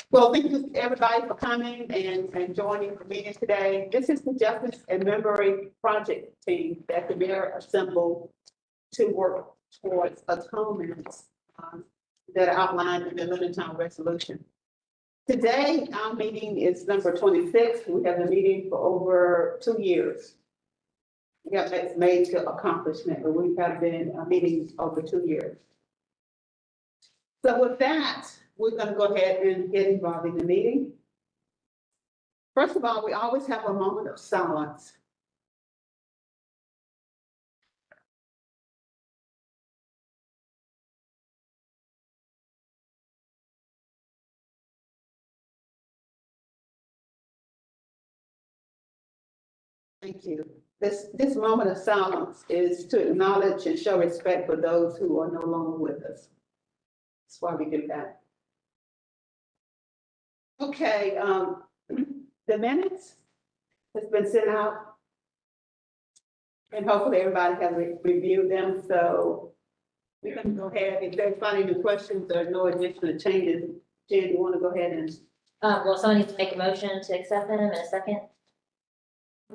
Well, thank you everybody for coming and joining the meeting today. This is the Justice and Memory Project team that the mayor assembled to work towards atonement that are outlined in the Livingston resolution. Today, our meeting is number 26. We have a meeting for over 2 years. We have that major accomplishment, but we have been meeting over 2 years. So with that, we're going to go ahead and get involved in the meeting. First of all, we always have a moment of silence. Thank you. This moment of silence is to acknowledge and show respect for those who are no longer with us. That's why we do that. Okay, the minutes has been sent out. And hopefully everybody has reviewed them. So we're going to go ahead. If there's any questions or no additional changes, Jen, you want to go ahead and well, someone needs to make a motion to accept them in a second.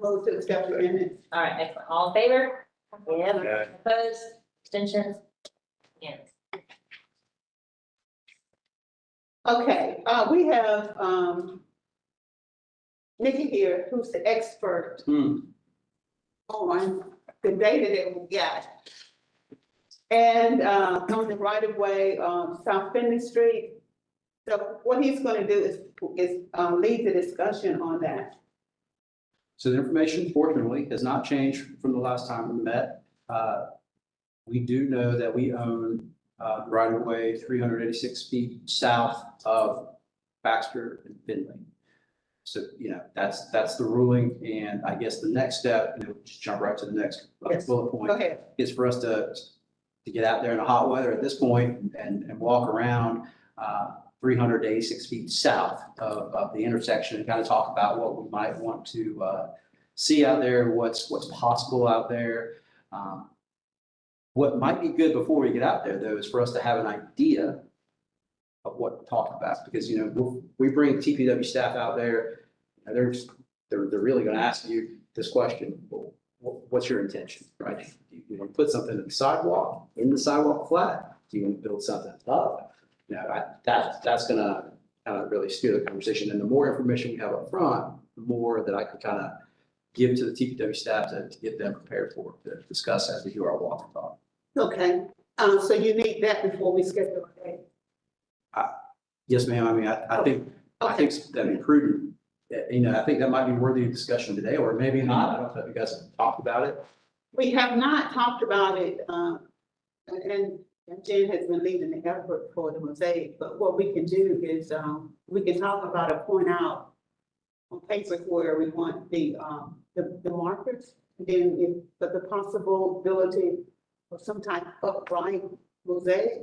move to accept the minutes? All right, excellent. All in favor? Yeah. Yeah. Opposed? Extensions? Yes. Okay, we have Nikki here, who's the expert on the data that we got. And on the right of way, South Finley Street. So what he's going to do is lead the discussion on that. So the information, fortunately, has not changed from the last time we met. We do know that we own right of way 386 feet south of Baxter and Finley. So, that's the ruling. And I guess the next step, just jump right to the next Yes. bullet point. Go ahead. Is for us to get out there in the hot weather at this point and walk around 386 feet south of the intersection and kind of talk about what we might want to see out there, what's possible out there. What might be good before we get out there, though, is for us to have an idea of what to talk about, because we bring TPW staff out there, and they're really going to ask you this question: well, what's your intention, right? Do you want to put something in the sidewalk flat? Do you want to build something up? That's going to kind of really steer the conversation. And the more information we have up front, the more that I can kind of give to the TPW staff to get them prepared for to discuss as we do our walk and talk. Okay, so you need that before we schedule a date. Yes, ma'am. I mean, I think that'd be prudent. I think that might be worthy of discussion today, or maybe not. I don't know if you guys have talked about it. We have not talked about it, and Jen has been leading the effort for the mosaic, but what we can do is we can talk about it, point out on paper where we want the markers, then but the possibility of some type of upright mosaic,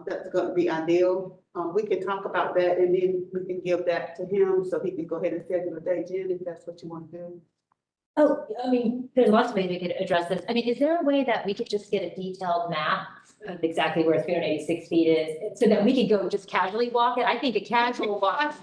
that's going to be ideal. We can talk about that, and then we can give that to him so he can go ahead and schedule a date, Jen, if that's what you want to do. Oh, I mean, there's lots of ways we could address this. I mean, is there a way that we could just get a detailed map of exactly where 386 feet is, so that we could go just casually walk it? I think a casual walk.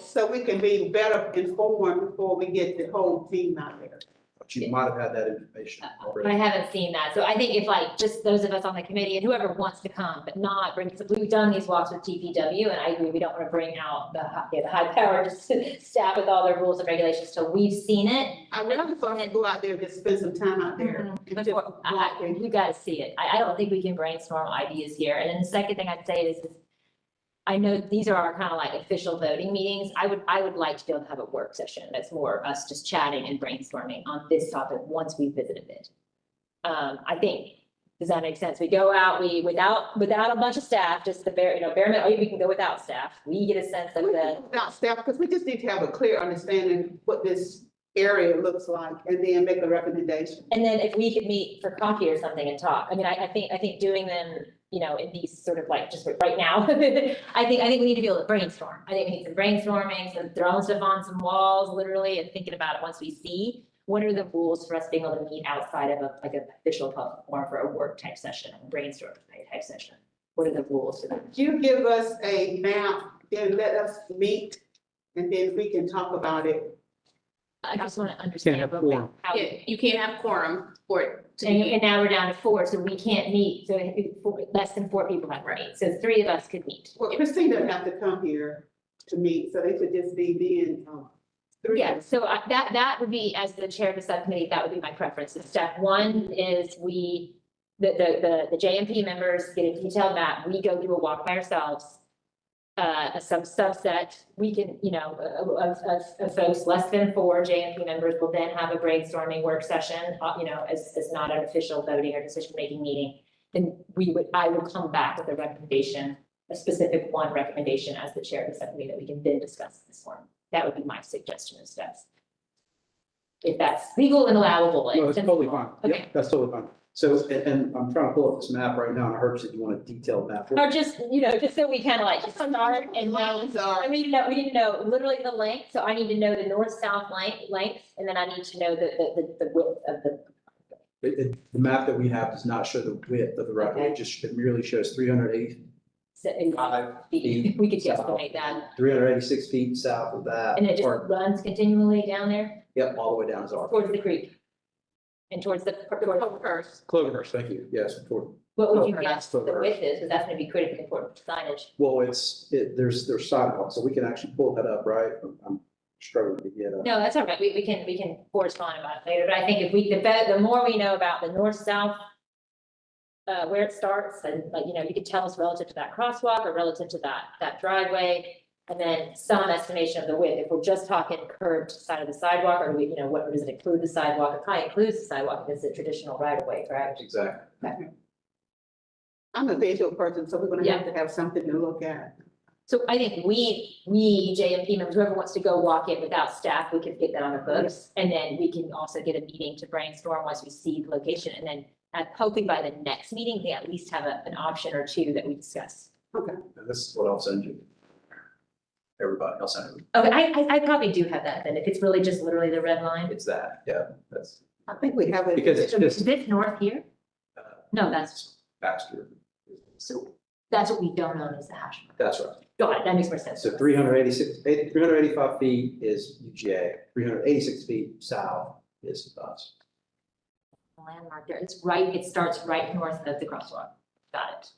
So we can be better informed before we get the whole team out there. But you might have had that information already. I haven't seen that. So I think if just those of us on the committee and whoever wants to come, but not bring, we've done these walks with TPW, and I agree, we don't want to bring out the high powered staff with all their rules and regulations till we've seen it. I would rather for us to go out there and just spend some time out there. And just walk in. We got to see it. I don't think we can brainstorm ideas here. And then the second thing I'd say is I know these are our kind of official voting meetings. I would like to be able to have a work session that's more us just chatting and brainstorming on this topic once we've visited it. I think, does that make sense? We go out, without a bunch of staff, just the bare minimum, or we can go without staff. We get a sense of without staff, because we just need to have a clear understanding what this area looks like, and then make a recommendation. And then if we could meet for coffee or something and talk. I mean, I think doing them, in these sort of just right now, I think we need to be able to brainstorm. I think we need some brainstorming, some throwing stuff on some walls, literally, and thinking about it once we see what are the rules for us being able to meet outside of an official public forum for a work type session, a brainstorm type session. What are the rules for that? Could you give us a map then let us meet and then we can talk about it. I just want to understand have real quorum. quick how. Yeah, you can't have quorum for it to And, be. and now we're down to 4, so we can't meet, so less than 4 people have to meet, so 3 of us could meet. Well, Christina would have to come here to meet, so they could just be being, three. Yeah, so that would be, as the chair of the subcommittee, that would be my preference. Step 1 is the JMP members get a detailed map, we go do a walk by ourselves. Some subset, we can, of folks, less than 4 JMP members will then have a brainstorming work session, as not an official voting or decision-making meeting. Then I would come back with a recommendation, a specific one recommendation as the chair of the subcommittee that we can then discuss in this forum. That would be my suggestion of steps. If that's legal and allowable. No, that's totally fine. Okay. Yep, that's totally fine. So, and I'm trying to pull up this map right now, and I heard you said you want a detailed map. Or just, just so we kind of like start and know, I need to know literally the length, so I need to know the north-south length, and then I need to know the width of the. The map that we have does not show the width of the right of way, it merely shows 385 feet. We could south. estimate that, 386 feet south of that. and it just or- runs continually down there Yep, all the way down to our. towards the creek. And towards the, First. Cloverhurst, Thank you, yes, toward, what would you Oh, guess the width is, because that's gonna be critically important for signage. well, there's sidewalks, so we can actually pull that up, right? I'm struggling to get up. No, that's all right, we can correspond about it later, but I think if the more we know about the north-south, where it starts, and you could tell us relative to that crosswalk or relative to that driveway, and then some estimation of the width, if we're just talking curved side of the sidewalk, or do we, what does it include the sidewalk? It probably includes the sidewalk if it's a traditional right of way, correct? Exactly. I'm a visual person, so we're gonna have to have something to look at. So I think we JMP members, whoever wants to go walk it without staff, we could get that on the books. And then we can also get a meeting to brainstorm once we see the location. And then hopefully by the next meeting, we at least have an option or 2 that we discuss. Okay. And this is what I'll send you. Everybody, I'll send it. Okay, I probably do have that then, if it's really just literally the red line. It's that, yeah, that's. I think we have it. Because it's Is just. this north here? No, that's, Baxter. so that's what we don't own is the hash mark. That's right. Got it, that makes more sense. So 385 feet is UGA, 386 feet south is us. Landmark there, it starts right north of the crosswalk. Got it.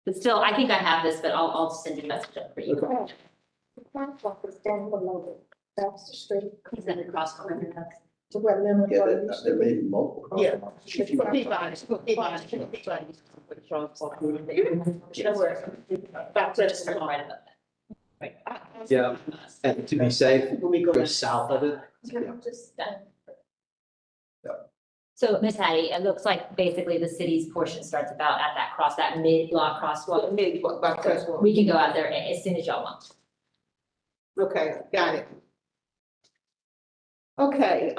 But still, I think I have this, but I'll send you a message up for you. Okay. The crosswalk is down below the Baxter Street Is that a crosswalk? to where Lemon Yeah, Water used there to may be. be multiple. Yeah. crosswalks. It's for Peabody, it's for Peabody, it's for Peabody. You know where? Back to Just the right above that. Yeah. And to be safe, When we go. go south of it. Just done. So Miss Hattie, it looks like basically the city's portion starts about at that mid-block crosswalk. Maybe what, back to the- We can go out there as soon as y'all want. Okay, got it. Okay,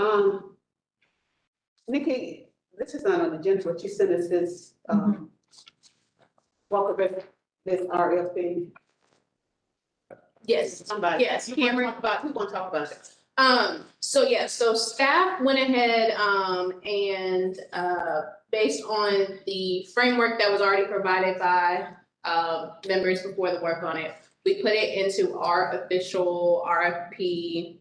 Nikki, this is not on the agenda, but you sent us this, Walker, this RFP. Yes, Somebody. yes, You wanna Cameron. talk about, who wanna talk about it? So staff went ahead, and, based on the framework that was already provided by, members before the work on it, we put it into our official RFP,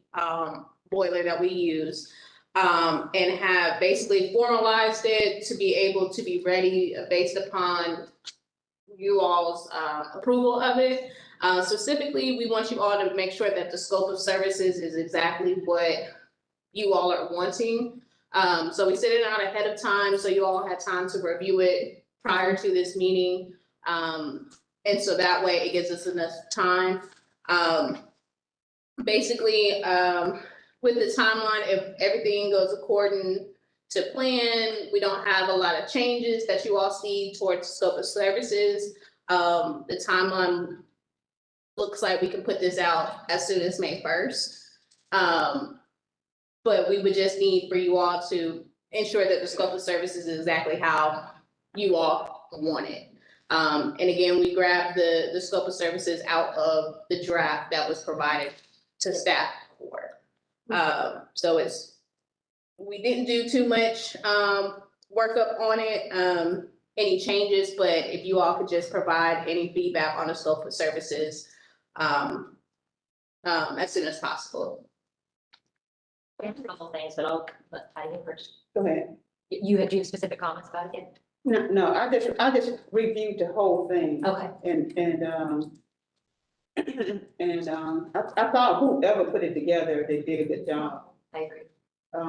boiler that we use, and have basically formalized it to be able to be ready based upon you all's, approval of it. Specifically, we want you all to make sure that the scope of services is exactly what you all are wanting. So we set it out ahead of time, so you all had time to review it prior to this meeting. And so that way it gives us enough time. Basically, with the timeline, if everything goes according to plan, we don't have a lot of changes that you all see towards scope of services. The timeline looks like we can put this out as soon as May 1st. But we would just need for you all to ensure that the scope of services is exactly how you all want it. And again, we grabbed the scope of services out of the draft that was provided to staff before. So we didn't do too much workup on it, any changes, but if you all could just provide any feedback on the scope of services, as soon as possible. We have a couple things, but I'll let Patty go first. Go ahead. You have specific comments about it? No, I just reviewed the whole thing Okay. I thought whoever put it together, they did a good job. I agree.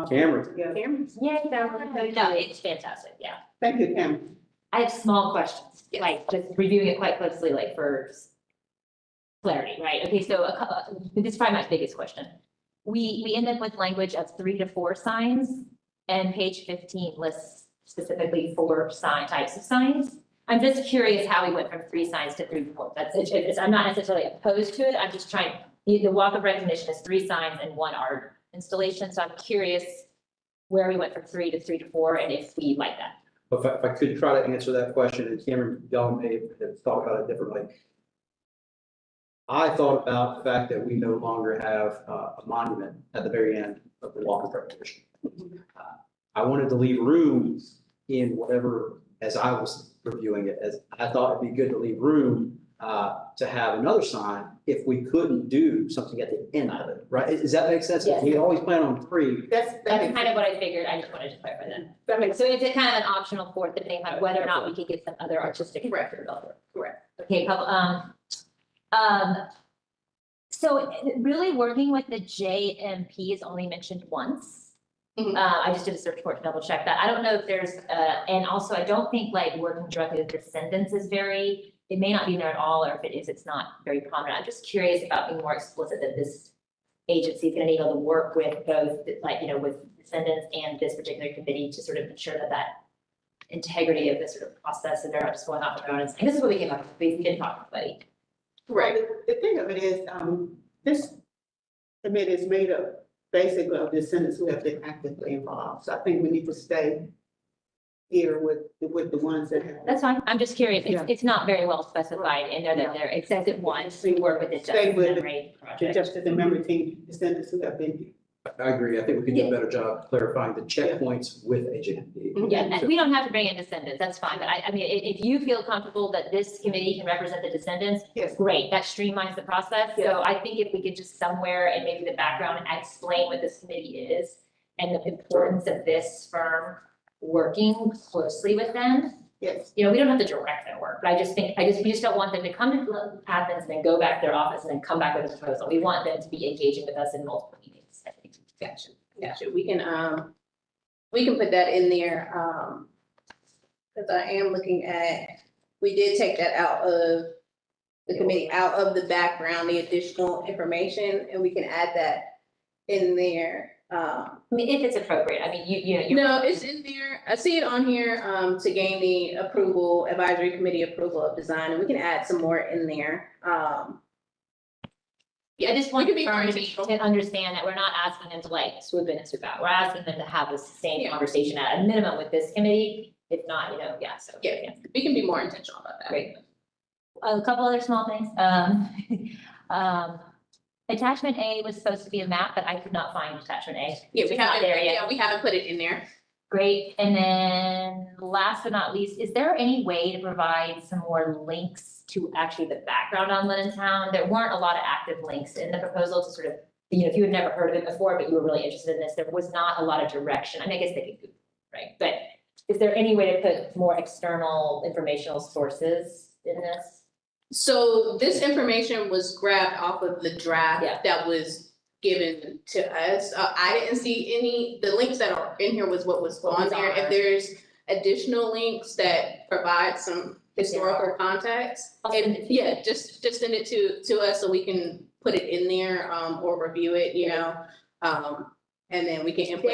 Cameron. Cameron. Yeah, no, it's fantastic, yeah. Thank you, Cameron. I have small questions, Yes. like just reviewing it quite closely, like for clarity, right? Okay, so this is probably my biggest question. We end up with language of 3 to 4 signs, and page 15 lists specifically 4 types of signs. I'm just curious how we went from 3 signs to 3 to 4. I'm not necessarily opposed to it. I'm just trying, the walk of recognition is 3 signs and 1 art installation. So I'm curious where we went from 3 to 4 and if we like that. If I could try to answer that question, and Cameron, y'all may have thought about it differently. I thought about the fact that we no longer have a monument at the very end of the walk of recognition. I wanted to leave room in whatever, as I was reviewing it, as I thought it'd be good to leave room to have another sign if we couldn't do something at the end of it, right? Does that make sense? Yes. We always plan on 3. That's kind of what I figured. I just wanted to clarify that. That makes So it's a kind of an optional 4th, depending on whether or not we could get some other artistic. Correct. Correct. Okay, so really working with the JMP is only mentioned once. Mhm. I just did a search for it to double check that. I don't know if there's, and also I don't think like working directly with descendants is very, it may not be there at all, or if it is, it's not very prominent. I'm just curious about being more explicit that this agency is gonna be able to work with both, like, with descendants and this particular committee to sort of ensure that integrity of this sort of process, and they're not just going off on their own and saying, this is what we came up with, we didn't talk to anybody. Right. Well, the thing of it is, this committee is made up basically of descendants who have been actively involved. So I think we need to stay here with the ones that have. That's fine. I'm just curious. Yeah. It's not very well specified in there that there, it says it once, we work with the Stay Justice with it. Memory The Project. Justice and Memory Team, descendants who have been here. I agree. I think we can do a better job clarifying the checkpoints with AJMP. Yeah, and we don't have to bring in descendants, that's fine, but I mean, if you feel comfortable that this committee can represent the descendants, Yes. great, that streamlines the process. Yeah. So I think if we could just somewhere and maybe the background explain what this committee is and the importance of this firm working closely with them. Yes. We don't have to direct their work, but I just think, we just don't want them to come to Athens and then go back to their office and then come back with a proposal. We want them to be engaging with us in multiple meetings, I think. Gotcha. We can put that in there, because I am looking at, we did take that out of the committee, out of the background, the additional information, and we can add that in there. I mean, if it's appropriate, I mean, you're. No, it's in there. I see it on here, to gain the advisory committee approval of design, and we can add some more in there. I just want We the can be firm more to intentional. understand that we're not asking them to like swoop in and swoop out. We're asking them to have a sustained Yeah. conversation at a minimum with this committee. If not, so. Yeah. We can be more intentional about that. Great. A couple other small things. Attachment A was supposed to be a map, but I could not find attachment A. Yeah, It's we not haven't, there yet. yeah, we haven't put it in there. Great. And then last but not least, is there any way to provide some more links to actually the background on Lennon Town? There weren't a lot of active links in the proposal to sort of, if you had never heard of it before, but you were really interested in this, there was not a lot of direction. I mean, I guess they could Google, right? But is there any way to put more external informational sources in this? So this information was grabbed off of the draft Yeah. that was given to us. I didn't see the links that are in here was what was What on was there. on If there. there's additional links that provide some historical context, I'll send it to you. yeah, just send it to us so we can put it in there, or review it, and then we can input.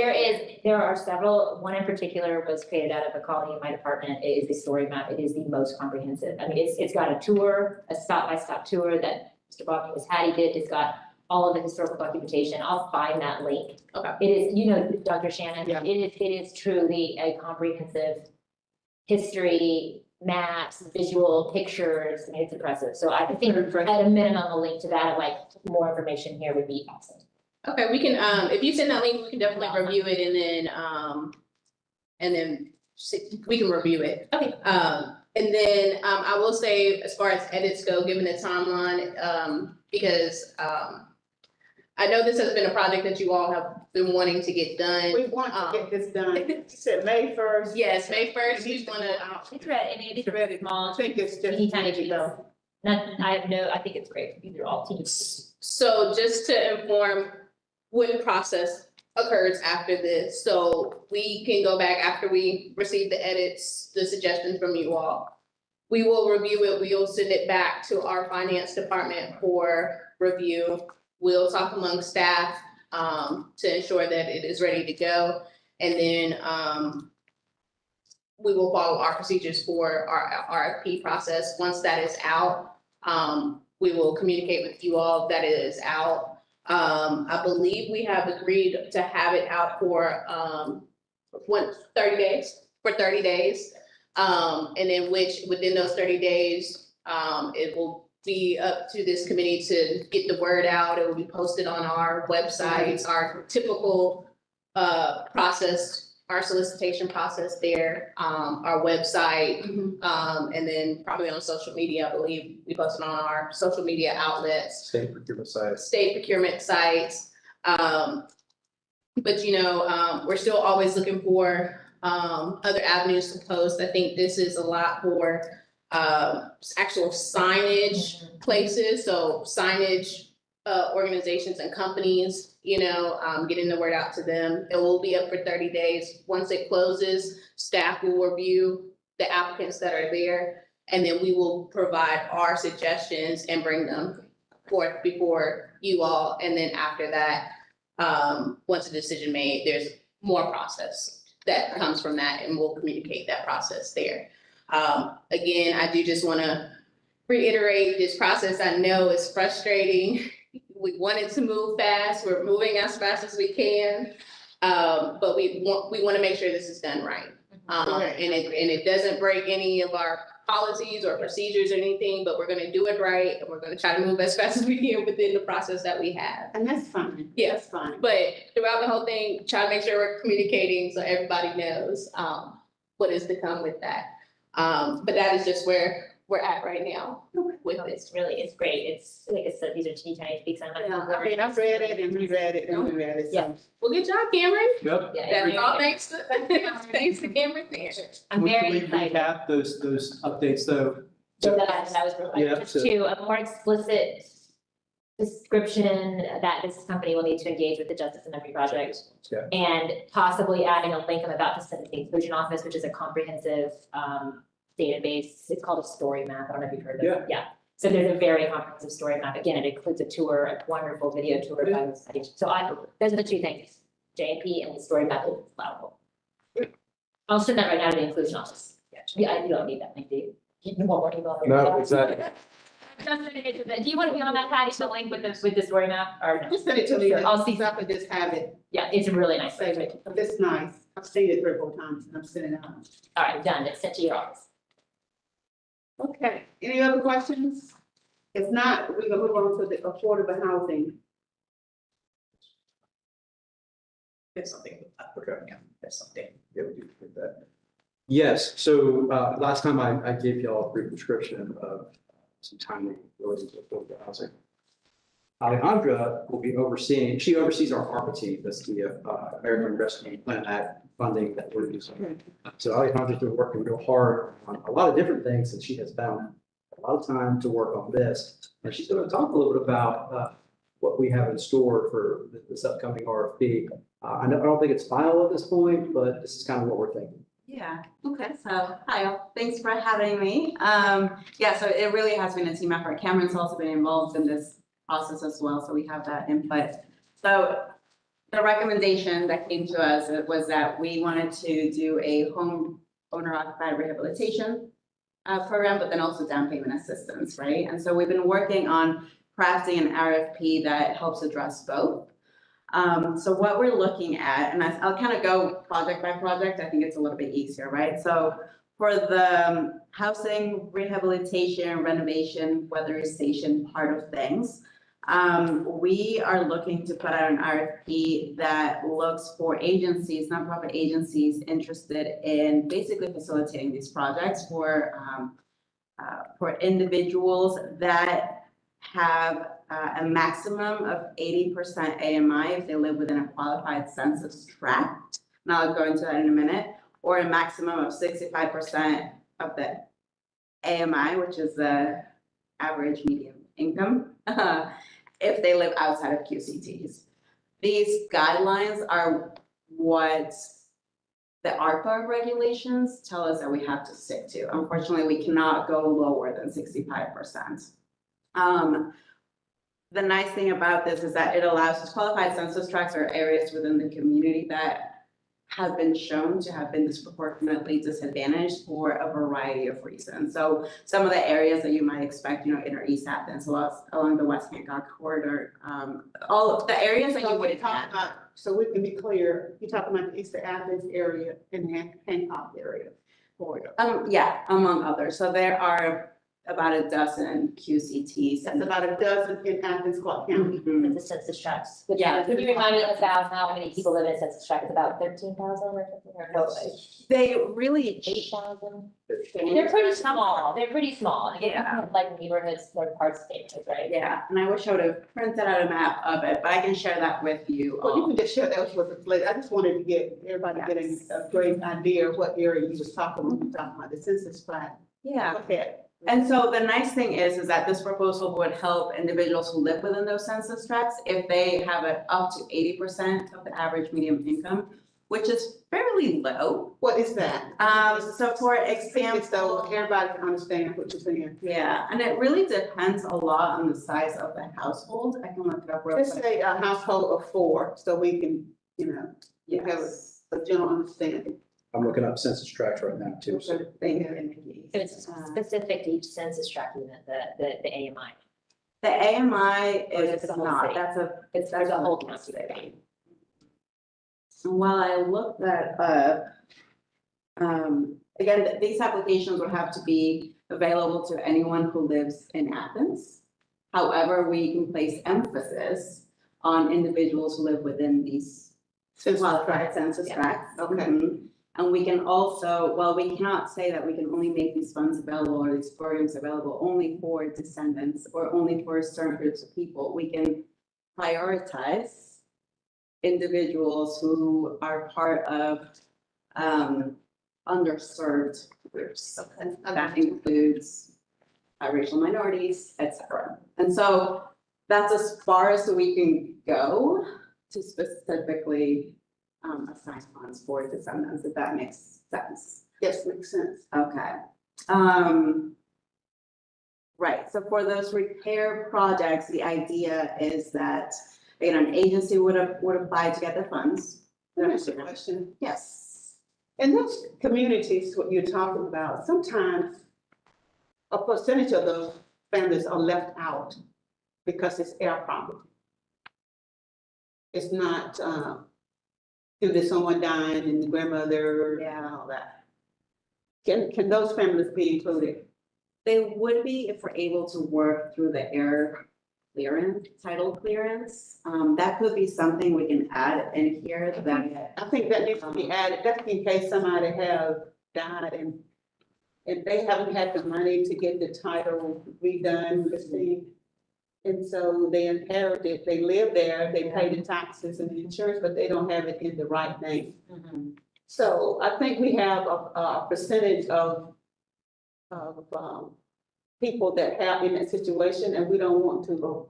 There are several, one in particular was created out of a colleague in my department. It is the story map. It is the most comprehensive. I mean, it's got a tour, a stop-by-stop tour that Mr. Bogdan Hattie did. It's got all of the historical documentation. I'll find that link. Okay. It is, Dr. Shannon, Yeah. it is truly a comprehensive history, maps, visual pictures. I mean, it's impressive. So I think at a minimum, a link to that, and like more information here would be awesome. Okay, we can, if you send that link, we can definitely review it and then we can review it. Okay. And then, I will say, as far as edits go, given the timeline, because, I know this has been a project that you all have been wanting to get done. We want to get this done. You said May 1st. Yes, May 1st, we wanna, It's ready, I mean, these are small, I think it's just. teeny tiny ready to go. I think it's great, these are all teams. so just to inform what process occurs after this. So we can go back after we receive the edits, the suggestions from you all. We will review it. We'll send it back to our finance department for review. We'll talk among staff, to ensure that it is ready to go. And then, we will follow our procedures for our RFP process. Once that is out, we will communicate with you all that it is out. I believe we have agreed to have it out for, 30 days, for 30 days. And then within those 30 days, it will be up to this committee to get the word out. It will be posted on our websites, our typical, process, our solicitation process there, our website, and then probably on social media. I believe we post it on our social media outlets, State procurement sites. state procurement sites. But we're still always looking for other avenues to post. I think this is a lot for actual signage places, so signage organizations and companies, getting the word out to them. It will be up for 30 days. Once it closes, staff will review the applicants that are there, and then we will provide our suggestions and bring them forth before you all. And then after that, once a decision made, there's more process that comes from that, and we'll communicate that process there. Again, I do just want to reiterate, this process I know is frustrating. We want it to move fast. We're moving as fast as we can. But we want to make sure this is done right. And it doesn't break any of our policies or procedures or anything, but we're going to do it right. And we're going to try to move as fast as we can within the process that we have. And that's fine. Yeah. That's fine. But throughout the whole thing, try to make sure we're communicating so everybody knows, what is to come with that. But that is just where we're at right now with this. It's great, it's, like I said, these are teeny tiny tweaks, I'm Yeah, like. I mean, I've read it and reread it and reread it. Yeah. Well, good job, Cameron. Yep. Yeah, That's all thanks to Cameron there. I'm Can very we excited. recap those updates though? So that was Yeah, just so- to a more explicit description that this company will need to engage with the Justice and Equity Project. Yeah. And possibly adding a link I'm about to send to the Inclusion Office, which is a comprehensive database. It's called a story map. I don't know if you've heard of it. Yeah. So there's a very comprehensive story map. Again, it includes a tour, a wonderful video tour by the study. So those are the two things, JP and the story map is valuable. I'll send that right now to the Inclusion Office. Yeah, you don't need that link, do you? You want more email? No, exactly. Just sending it to the, do you want to be on that, Patty, the link with the story map, or? Just send it to me. Sure, I'll see. So I could just have it. Yeah, it's a really nice. Save it. It's nice. I've seen it 3 or 4 times and I'm sending it out. All right, done, it's sent to your office. Okay, any other questions? If not, we're gonna move on to the affordable housing. There's something. Okay. Yeah, there's something. Yeah, we do get that. Yes, so last time I gave y'all a brief description of some timing related to affordable housing. Alejandra will be overseeing, she oversees our ARPA team, that's the American Rescue Plan Act funding that we're using. So Alejandra's been working real hard on a lot of different things, and she has found a lot of time to work on this. And she's going to talk a little bit about what we have in store for this upcoming RFP. I don't think it's final at this point, but this is kind of what we're thinking. Yeah, okay, so hi, all. Thanks for having me. Yeah, so it really has been a team effort. Cameron's also been involved in this process as well, so we have that input. So the recommendation that came to us was that we wanted to do a home owner occupied rehabilitation program, but then also down payment assistance, right? And so we've been working on crafting an RFP that helps address both. So what we're looking at, and I'll kind of go project by project, I think it's a little bit easier, right? So for the housing rehabilitation, renovation, weatherization part of things, We are looking to put out an RFP that looks for agencies, nonprofit agencies interested in basically facilitating these projects for individuals that have a maximum of 80% AMI if they live within a qualified census tract. And I'll go into that in a minute, or a maximum of 65% of the AMI, which is the average median income, if they live outside of QCTs. These guidelines are what the ARPA regulations tell us that we have to stick to. Unfortunately, we cannot go lower than 65%. The nice thing about this is that it allows us qualified census tracts or areas within the community that have been shown to have been disproportionately disadvantaged for a variety of reasons. So some of the areas that you might expect, inner East Athens, along the West Hancock corridor, all of the areas that you So would we're talking about, so we can be clear, you're talking about the East Athens area and Hancock area corridor. Yeah, among others. So there are about a dozen QCTs. That's about a dozen in Athens-Clarke County. Mhm. The census tracts. Which, Yeah. Can you remind me about how many people live in a census tract? It's about 13,000 or something, or no, They really, 8,000? They're pretty small. They're pretty small. They get Yeah. like neighborhoods, like parts of neighborhoods, right? yeah, and I wish I would have printed out a map of it, but I can share that with you. Well, you all. can just share that with us later. I just wanted to get everybody getting a great idea of what area you was talking when you were talking about the census tract. Yeah. Okay. And so the nice thing is that this proposal would help individuals who live within those census tracts if they have up to 80% of the average median income, which is fairly low. What is that? So for Speak it so example, everybody can understand what you're saying. yeah, and it really depends a lot on the size of the household. I can look it up real Let's quick. say a household of 4, so we can, have Yes. a general understanding. I'm looking up census tracts right now too, so. Thank you, Nikki. So it's specific to each census tract unit, the AMI. The AMI Or is it is for the whole not, state? it's for the whole county. county. And while I look that up, again, these applications would have to be available to anyone who lives in Athens. However, we can place emphasis on individuals who live within these qualified census tracts. Okay. Mhm. And we can also, well, we cannot say that we can only make these funds available or these programs available only for descendants or only for certain groups of people. We can prioritize individuals who are part of underserved groups. Okay. That includes racial minorities, et cetera. And so that's as far as we can go to specifically assign funds for descendants, if that makes sense. Yes, makes sense. Okay. Right, so for those repair projects, the idea is that, an agency would apply to get the funds. That's a question. Yes. In those communities, what you're talking about, sometimes a percentage of those families are left out because it's air property. It's not, due to someone dying and the grandmother and all that. Can those families be included? They would be if we're able to work through the air clearance, title clearance. That could be something we can add in here that. I think that needs to be added, that's in case somebody have died and they haven't had the money to get the title redone, Christine. And so they inherited, they live there, they pay the taxes and the insurance, but they don't have it in the right name. So I think we have a percentage of people that have in that situation, and we don't want to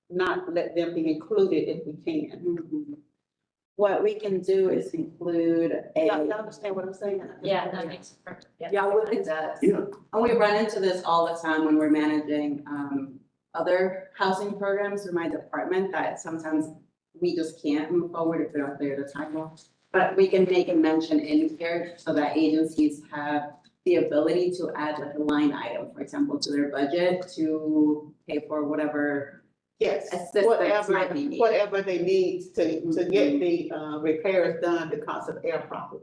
not let them be included if we can. What we can do is include Y'all understand what I'm saying? Yeah, that makes perfect, yeah. Yeah, it does. Yeah. And we run into this all the time when we're managing other housing programs through my department, that sometimes we just can't move forward if we don't clear the title. But we can make a mention in here so that agencies have the ability to add like a line item, for example, to their budget to pay for whatever Yes, assistance might be needed. whatever they need to get the repairs done because of air property.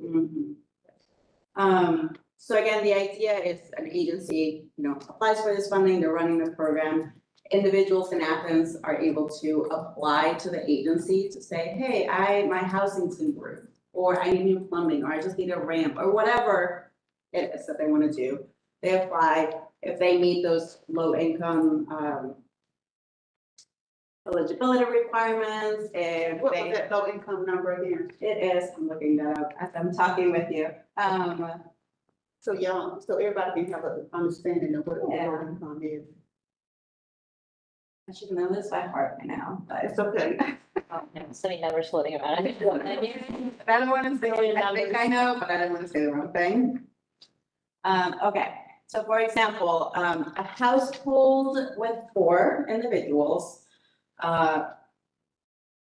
So again, the idea is an agency, applies for this funding, they're running the program. individuals in Athens are able to apply to the agency to say, hey, my housing's in roof, or I need new plumbing, or I just need a ramp, or whatever it is that they want to do. They apply. If they meet those low income, eligibility requirements, if What they. was that low income number again? It is, I'm looking that up as I'm talking with you. So so everybody can have an understanding of what a Yeah. low income is. I should know this by heart by now, but. It's okay. So many numbers floating around. I don't want to say, I think I know, but I don't want to say the wrong thing. Okay, so for example, a household with 4 individuals, at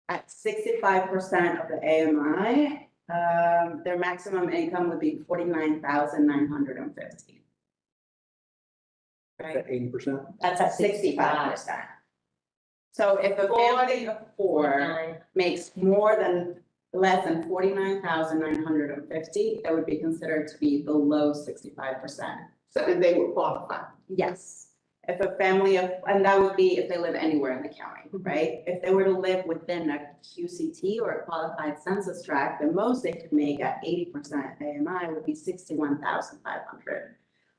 65% of the AMI, their maximum income would be 49,950. Right, 80%. that's at 65%. So if a family of 4 makes less than 49,950, it would be considered to be below 65%. So, and they would qualify. Yes. If a family of, and that would be if they live anywhere in the county, right? If they were to live within a QCT or a qualified census tract, the most they could make at 80% AMI would be 61,500.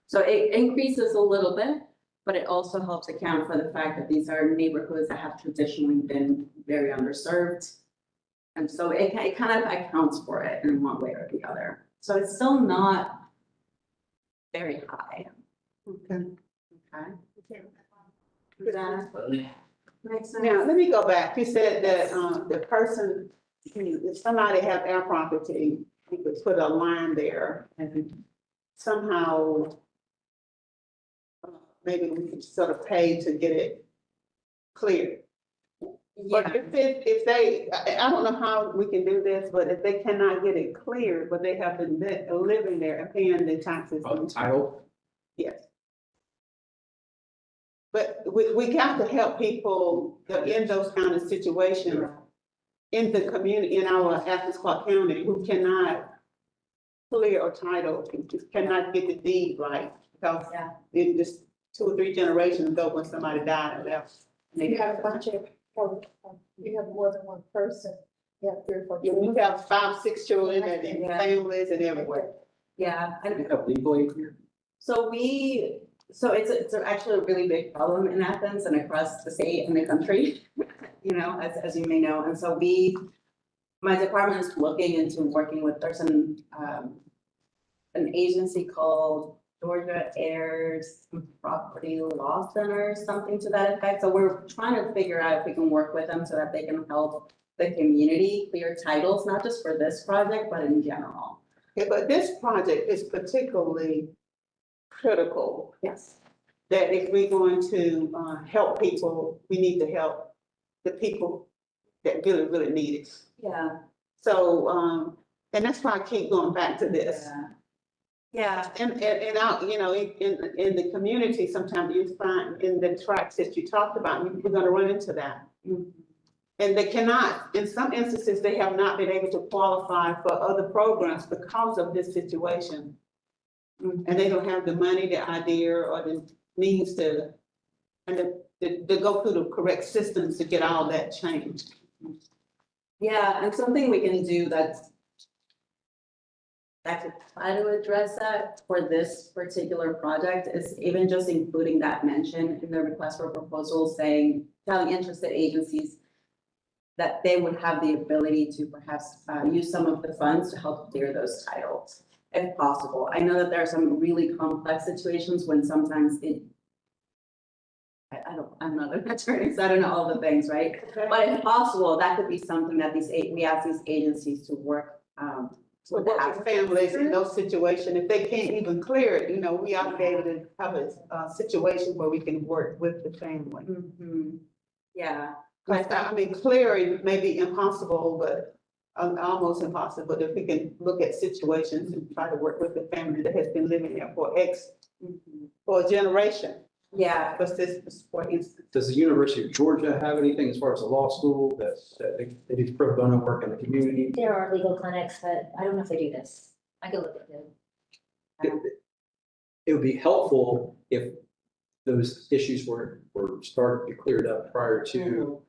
So it increases a little bit, but it also helps account for the fact that these are neighborhoods that have traditionally been very underserved. And so it kind of accounts for it in one way or the other. So it's still not very high. Okay. Okay. Does that make sense? Now, let me go back. You said that, the person, if somebody have air property, you could put a line there and somehow maybe we could sort of pay to get it cleared. But Yeah, if they, I don't know how we can do this, but if they cannot get it cleared, but they have been living there and paying the taxes. Title, Yes. But we got to help people that are in those kind of situations in the community, in our Athens-Clarke County, who cannot clear or title, just cannot get the deed right. Because Yeah. it just 2 or 3 generations ago when somebody died and left. You have a bunch of, you have more than one person, you have 3 or 4. Yeah, we have 5, 6 children and Yeah. families and everywhere. yeah. you have legal aid here. So it's actually a really big problem in Athens and across the state and the country, you know, as you may know. And so my department is looking into working with, there's an agency called Georgia Heirs Property Law Center, something to that effect. So we're trying to figure out if we can work with them so that they can help the community clear titles, not just for this project, but in general. Okay, but this project is particularly critical. Yes. That if we're going to help people, we need to help the people that really, really need it. Yeah. So, and that's why I keep going back to this. Yeah. And out, you know, in the community, sometimes you find in the tracks that you talked about, we're gonna run into that. Mhm. And they cannot, in some instances, they have not been able to qualify for other programs because of this situation. And they don't have the money, the idea, or the means to, and to go through the correct systems to get all that changed. Yeah, and something we can do that could try to address that for this particular project is even just including that mention in the request for proposal telling interested agencies that they would have the ability to perhaps use some of the funds to help clear those titles, if possible. I know that there are some really complex situations when sometimes I'm not an attorney, so I don't know all the things, right? But if possible, that could be something that we ask these agencies to work, So what with families in those situations, if they can't even clear it, you know, we ought to be able to have a situation where we can work with the family. Mhm. Yeah. Like, I mean, clearing may be impossible, but almost impossible, but if we can look at situations and try to work with the family that has been living there for for a generation. Yeah, But this, for instance. Does the University of Georgia have anything as far as a law school that they do pro bono work in the community? There are legal clinics, but I don't know if they do this. I could look at them. It would be helpful if those issues were started to be cleared up prior to,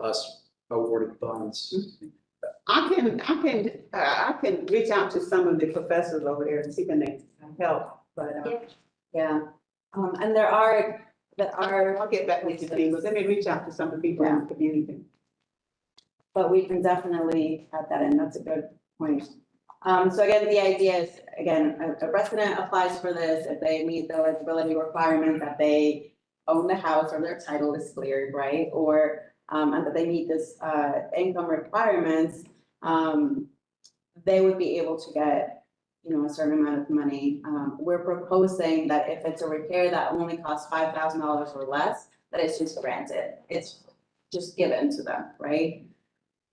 us awarding funds. I can reach out to some of the professors over there and see if they can help, but, Yeah, and there are, I'll get back with you, Steve, but let me reach out to some of the people in the community. but we can definitely add that in, that's a good point. So again, the idea is, again, a resident applies for this, if they meet the eligibility requirements, that they own the house or their title is cleared, right? Or, and that they meet this, income requirements, they would be able to get, a certain amount of money. We're proposing that if it's a repair that only costs $5,000 or less, that it's just granted, it's just given to them, right?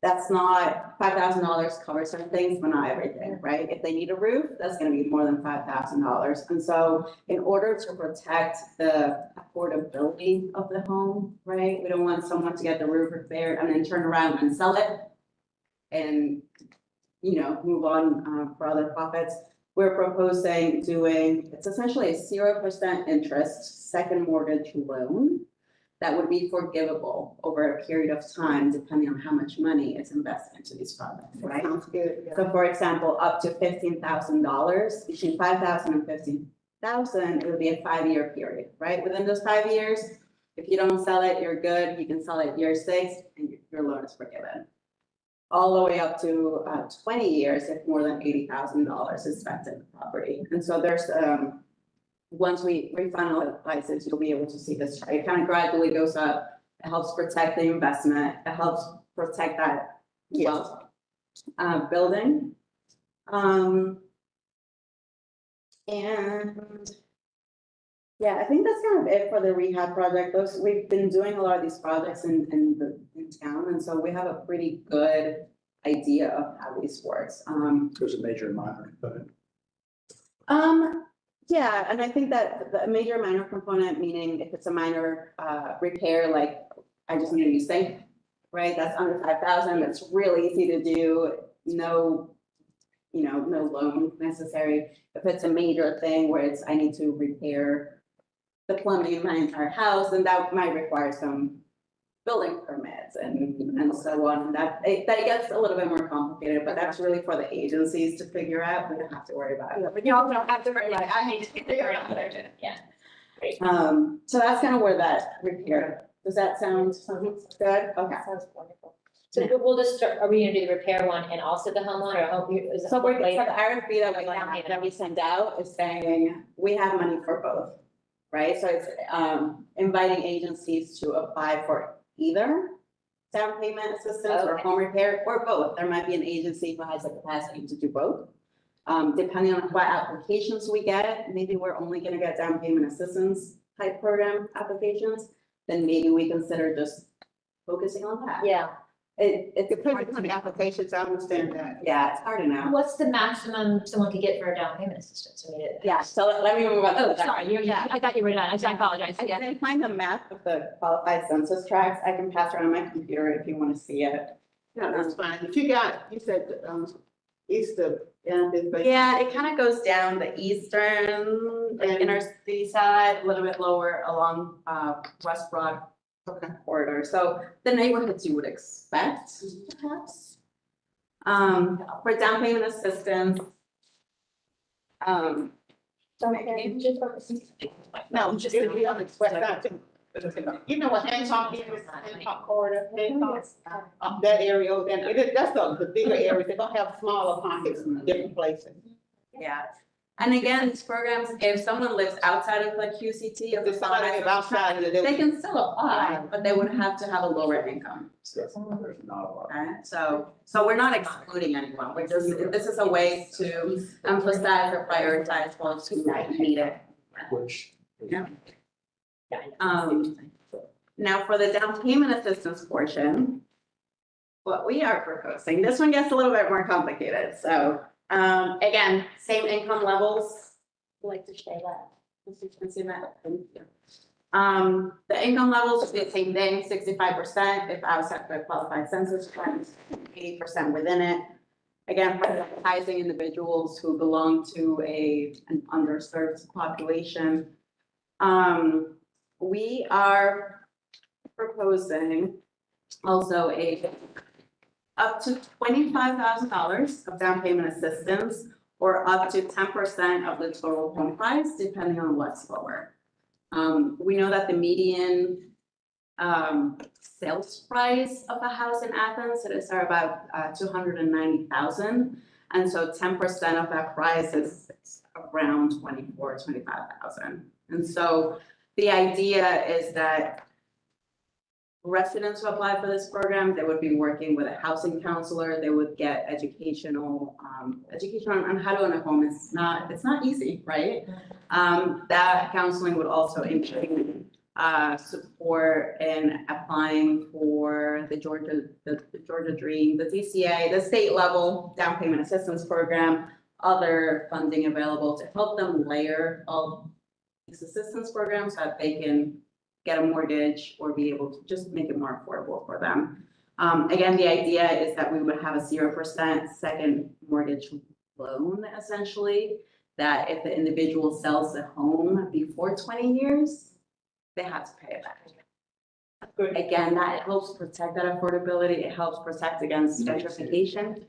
That's not, $5,000 covers certain things, but not everything, right? If they need a roof, that's gonna be more than $5,000. And so in order to protect the affordability of the home, right? We don't want someone to get the roof repaired and then turn around and sell it and, move on for other profits. We're proposing doing, it's essentially a 0% interest second mortgage loan that would be forgivable over a period of time, depending on how much money is invested into these projects, right? Sounds good, yeah. So for example, up to $15,000, between $5,000 and $15,000, it would be a 5-year period, right? Within those 5 years, if you don't sell it, you're good. You can sell it year 6 and your loan is forgiven. All the way up to 20 years if more than $80,000 is spent in the property. And so there's, once we finalize it, you'll be able to see this chart. It kind of gradually goes up. It helps protect the investment. It helps protect that wealth building. And yeah, I think that's kind of it for the rehab project. We've been doing a lot of these projects in town, and so we have a pretty good idea of how this works. There's a major and minor component. Yeah, and I think that the major minor component, meaning if it's a minor repair, like I just need a new sink, right? That's under 5,000. That's really easy to do. No, no loan necessary. If it's a major thing where it's I need to repair the plumbing in my entire house, then that might require some building permits and so on. That gets a little bit more complicated, but that's really for the agencies to figure out. We don't have to worry about it. But y'all don't have to worry about it. I need to figure it out. Yeah. So that's kind of where that repair, does that sound good? Okay. Sounds wonderful. So we'll just start, are we gonna do the repair one and also the homeowner, or is it So we're, so later? the RFP that we send out is saying we have money for both, right? So it's inviting agencies to apply for either down payment assistance or Okay. home repair or both. There might be an agency who has the capacity to do both. Depending on what applications we get, maybe we're only gonna get down payment assistance type program applications, then maybe we consider just focusing on that. Yeah, It Depending on the applications, I understand that. yeah, it's hard to know. what's the maximum someone could get for a down payment assistance? I mean, Yeah, so let me move on. to oh, the sorry, I thought you were done, I apologize. I didn't find the map of the qualified census tracts. I can pass around my computer if you want to see it. No, that's fine. If you said, east of, but Yeah, it kind of goes down the eastern And- inner city side, a little bit lower along West Broad okay. corridor. So the neighborhoods you would expect, perhaps. For down payment assistance. Okay, just focus. No, just to be honest, west side too. You know what Hancock is, Hancock corridor, Hancock, that area, over there. That's the bigger area. They're gonna have smaller pockets in different places. Yeah. And again, these programs, if someone lives outside of the QCT, If somebody live outside of the. they can still apply, but they would have to have a lower income. There's not a lot. Okay, so we're not excluding anyone, we're just, this is a way to emphasize or prioritize folks who might need it. Which. Yeah. Now for the down payment assistance portion, what we are proposing, this one gets a little bit more complicated, so, again, same income levels. Like to share that. You can see that. Thank you. The income levels would be the same thing, 65% if outside the qualified census tracts, 80% within it. Again, prioritizing individuals who belong to an underserved population. we are proposing also up to $25,000 of down payment assistance or up to 10% of the total home price, depending on what's lower. We know that the median sales price of a house in Athens, it is about 290,000. And so 10% of that price is around 25,000. And so the idea is that residents who apply for this program, they would be working with a housing counselor, they would get educational on how to own a home. It's not easy, right? That counseling would also include support in applying for the Georgia Dream, the DCA, the state level down payment assistance program, other funding available to help them layer all these assistance programs so that they can get a mortgage or be able to just make it more affordable for them. Again, the idea is that we would have a 0% second mortgage loan, essentially, that if the individual sells the home before 20 years, they have to pay it back. Again, that helps protect that affordability. It helps protect against gentrification.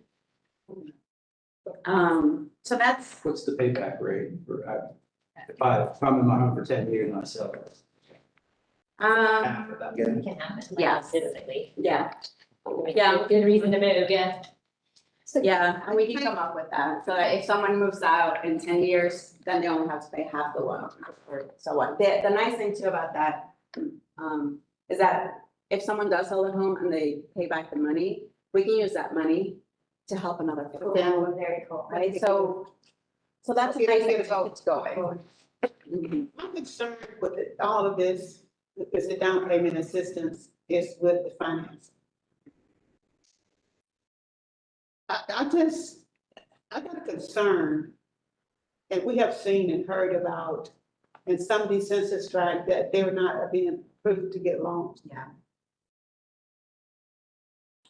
So that's, What's the payback rate for, if I'm in my home for 10 years and I sell it? Half of that. It can happen. Yes. Legitimately. yeah, Good reason to move, yeah. yeah, and we can come up with that. So that if someone moves out in 10 years, then they only have to pay half the loan or so on. The nice thing too about that is that if someone does sell the home and they pay back the money, we can use that money to help another family. Oh, very cool. Right, so that's a Okay, nice let's thing get it to keep going. Mhm. My concern with all of this, because the down payment assistance is with the finance. I got a concern, and we have seen and heard about in some of these census tracts that they're not being approved to get loans. Yeah.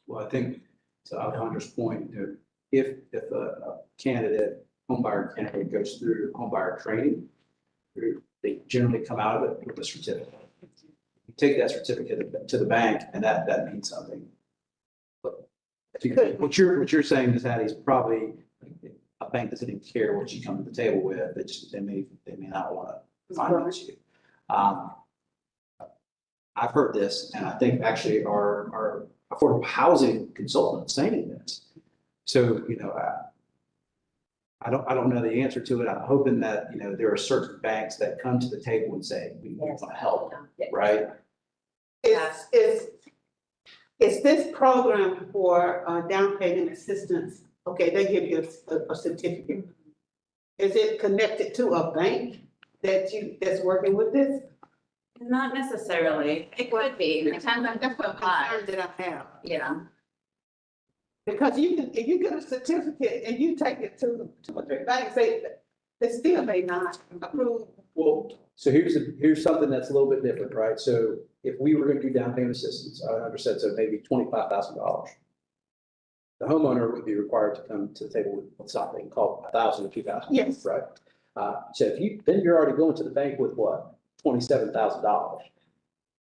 Well, I think to Alejandro's point, if a candidate, homebuyer candidate goes through homebuyer training, they generally come out of it with a certificate. You take that certificate to the bank and that means something. But what you're saying is that he's probably, a bank doesn't even care what you come to the table with, they may not want to finance you. I've heard this, and I think actually our affordable housing consultant saying this. So, I don't know the answer to it. I'm hoping that, there are certain banks that come to the table and say, we want to help, right? Is this program for down payment assistance, okay, they give you a certificate. Is it connected to a bank that's working with this? Not necessarily. It could be. Depends on That's who what applies. concern that I have. Yeah. Because if you get a certificate and you take it to 2 or 3 banks, they still may not approve. Well, so here's something that's a little bit different, right? So if we were gonna do down payment assistance, I understand, so maybe $25,000. The homeowner would be required to come to the table with something called $1,000 or $2,000. Yes. Right? So then you're already going to the bank with what? $27,000.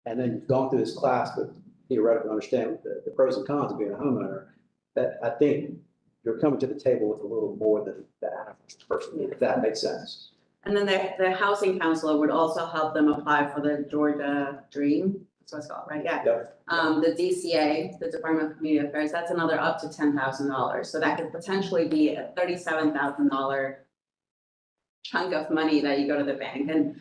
And then you've gone through this class, but theoretically understand the pros and cons of being a homeowner. That I think you're coming to the table with a little more than the average person, if that makes sense. And then the housing counselor would also help them apply for the Georgia Dream. That's what it's called, right? Yeah. Yep. The DCA, the Department of Community Affairs, that's another up to $10,000. So that could potentially be a $37,000 chunk of money that you go to the bank. And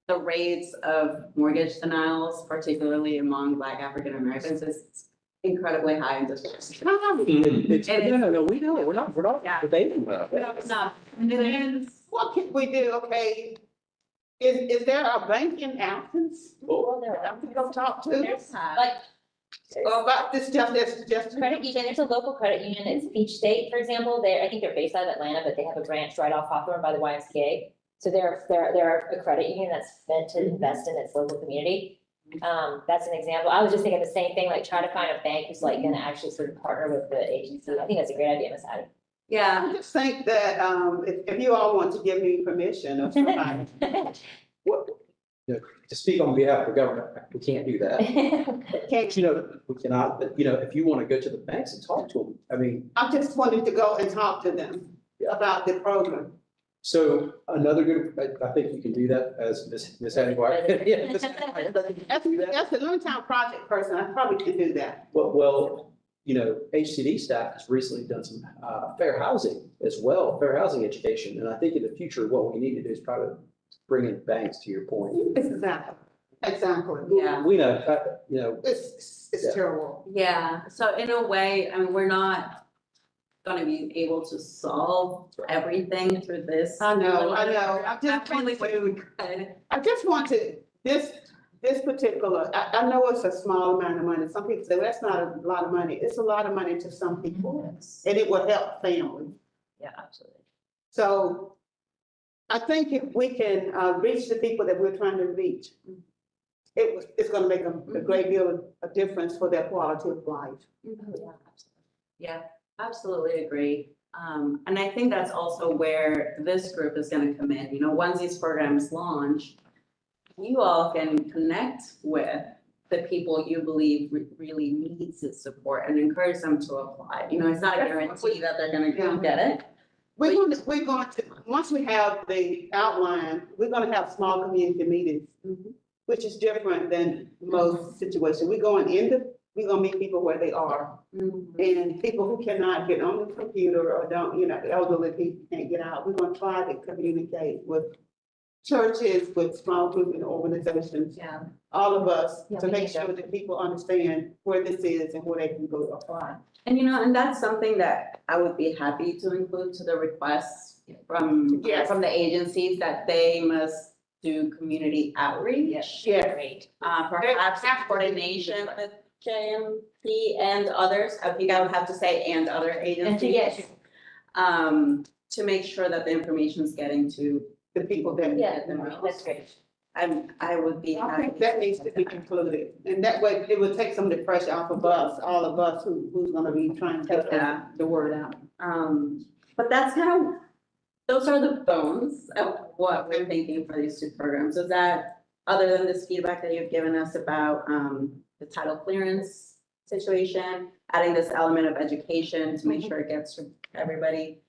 the rates of mortgage denials, particularly among Black African Americans, is incredibly high in this. No, we know, we're not Yeah. debating that. No, What can we do, okay? Is there a bank in Athens that we go talk to Like, about this just? credit union, there's a local credit union, it's Peach State, for example, I think they're based out of Atlanta, but they have a branch right off Hawthorne by the YMCA. So they're a credit union that's meant to invest in its local community. That's an example. I was just thinking the same thing, like try to find a bank who's like gonna actually sort of partner with the agency. I think that's a great idea, Ms. Hattie. Yeah, I just think that, if you all want to give me permission or somebody, what, to speak on behalf of the government, we can't do that. Can't, We cannot, but, if you want to go to the banks and talk to them, I mean, I just wanted to go and talk to them about the program. so another good, I think you can do that as Ms. Haddington. Yeah, Ms. Haddington. That's a long-time project person, I probably can do that. Well, HCD staff has recently done some fair housing as well, fair housing education. And I think in the future, what we need to do is try to bring in banks, to your point. Exactly. Yeah. We know, It's Yeah. terrible. Yeah, so in a way, I mean, we're not gonna be able to solve everything through this. I know. I Not just really want what to, we could. I just want to, this particular, I know it's a small amount of money. Some people say, well, that's not a lot of money. It's a lot of money to some people. And it will help families. Yeah, absolutely. So I think if we can reach the people that we're trying to reach, it's gonna make a great deal of difference for their quality of life. Yeah, absolutely agree. And I think that's also where this group is gonna come in, once these programs launch, you all can connect with the people you believe really needs this support and encourage them to apply. It's not a guarantee that they're gonna go get it. We're going to, once we have the outline, we're gonna have small community meetings, which is different than most situations. We're gonna meet people where they are. And people who cannot get on the computer or don't, elderly people can't get out, we're gonna try to communicate with churches, with small group and organizations, Yeah. all of us, Yeah, to we make need sure that people understand where this is and where they can go apply. And that's something that I would be happy to include to the requests from Yes. the agencies, that they must do community outreach. Yes. Great. Perhaps They have to do coordination with JMP and others. I think I would have to say and other agencies. yes. To make sure that the information is getting to The people that. Yeah, the most. that's great. I would be I happy. think that needs to be included, and that way it would take some of the pressure off of us, all of us who's gonna be trying to take the word out. But that's those are the bones of what we're thinking for these two programs. Is that, other than this feedback that you've given us about, the title clearance situation, adding this element of education to make sure it gets to everybody?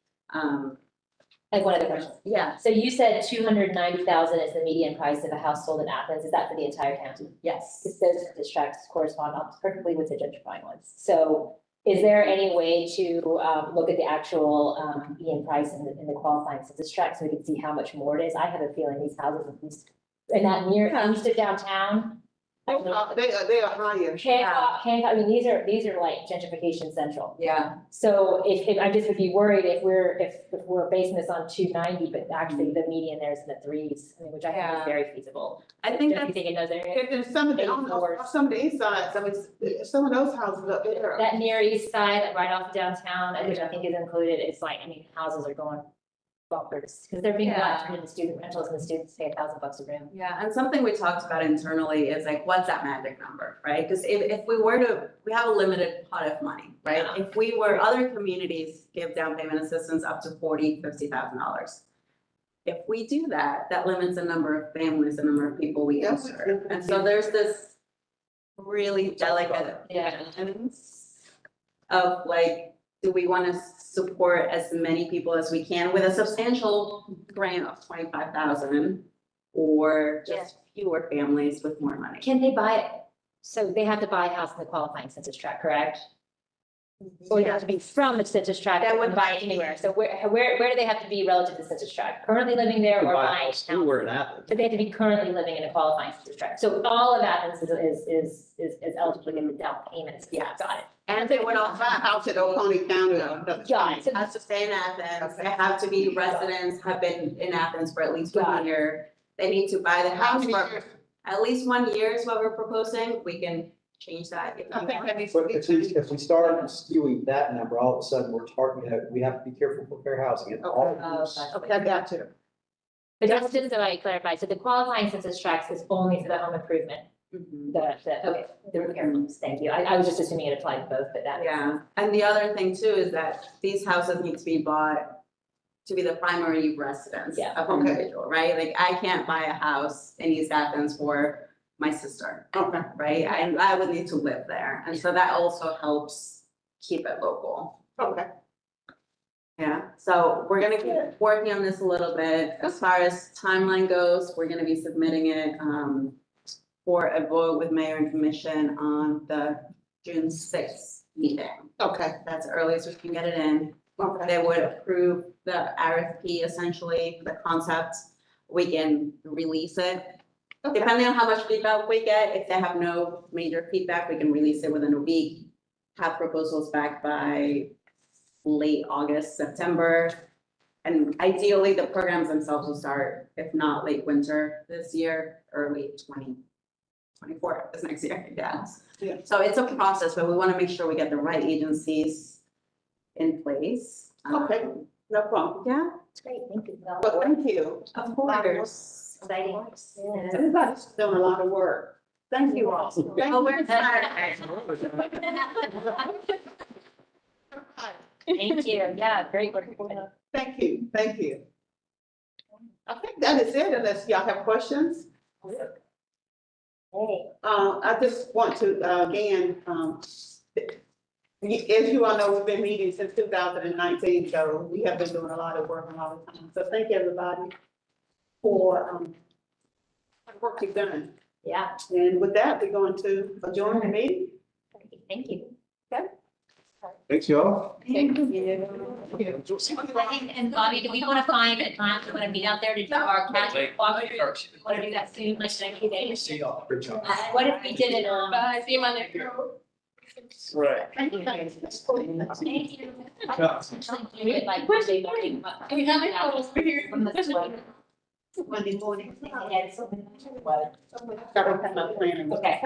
Like one other question. Yeah, So you said 290,000 is the median price of a household in Athens. Is that for the entire county? yes. Because those districts correspond perfectly with the gentrifying ones. So is there any way to look at the actual median price in the qualifying census tract so we can see how much more it is? I have a feeling these houses in that near east of downtown. They are higher. Hancock, I mean, these are like gentrification central. Yeah, So if I just would be worried if we're basing this on 290, but actually the median there is in the threes, I mean, which I think is Yeah. very feasible. I think Don't you that's, think in those areas? And then some of the east sides, I mean, some of those houses up there. That near east side, like right off downtown, which I think is included, it's like, I mean, houses are going bonkers, because they're being Yeah. turned into student rentals and the students pay $1,000 a room. yeah, and something we talked about internally is like, what's that magic number, right? Because if we were to, we have a limited pot of money, right? Yeah. If we were, other communities give down payment assistance up to $50,000. If we do that, that limits the number of families, the number of people we can Yes, serve. yes, And so there's this really delicate Yeah. balance of like, do we want to support as many people as we can with a substantial grant of 25,000, or just fewer families with more money? Can they buy it? So they have to buy a house in the qualifying census tract, correct? Or they have to be from the census tract, That that would would buy be- it anywhere. So where do they have to be relative to the census tract? Currently living there or buying? Anywhere in Athens. But they have to be currently living in a qualifying census tract. So all of Athens is eligible to get the down payments. Yeah. Got it. And they would also Buy a house in Oconee County or another Got it. So have to stay in Athens, they have to be residents, have been in Athens for at least Got 1 year. They need to buy the How house many for years? at least 1 year is what we're proposing. We can change that if I you think want. that needs to But be if we start skewing that number, all of a sudden we're targeting, we have to be careful for fair housing and all. Okay, I got you. But just so I clarify, so the qualifying census tracts is only for the home improvement, Mhm. the repair homes, thank you. I was just assuming it applied to both, but that. Yeah, and the other thing too is that these houses need to be bought to be the primary residence Yeah. of an Okay. individual, right? Like, I can't buy a house in East Athens for my sister, Okay. right? I would need to live there, and so that also helps keep it local. Okay. Yeah, so we're gonna keep working on this a little bit. As far as timeline goes, we're gonna be submitting it for a vote with mayor and commission on the June sixth meeting. Okay. That's the earliest we can get it in. Okay. They would approve the RFP, essentially, the concept. We can release it. Okay. Depending on how much feedback we get, if they have no major feedback, we can release it within a week. Have proposals back by late August, September. And ideally, the programs themselves will start, if not late winter this year, early 2024, this next year, yeah. Yeah. So it's a process, but we want to make sure we get the right agencies in place. Okay, no problem. Yeah, It's great, thank you. Well, thank you. of course. Exciting. Everybody's doing a lot of work. Thank you all. Thank Oh, you. we're excited. Thank you, yeah, very good. Thank you, thank you. I think that is it, unless y'all have questions. Hey. I just want to, again, as you all know, we've been meeting since 2019, so we have been doing a lot of work a lot of time. So thank everybody for, the work you've done. Yeah, And with that, we're going to adjourn the meeting. thank you. Thanks, y'all. Thank you. And Bobby, do we want to find a time to want to meet out there to do our catch walk? Want to do that soon, like the next few days? See y'all. Good job. What if we did it, Bye, see you Monday. Right. Thank you. Actually, do it like Monday morning. You have it over here. From this one. Monday morning. Yeah, it's something. Gotta have my planning. Okay.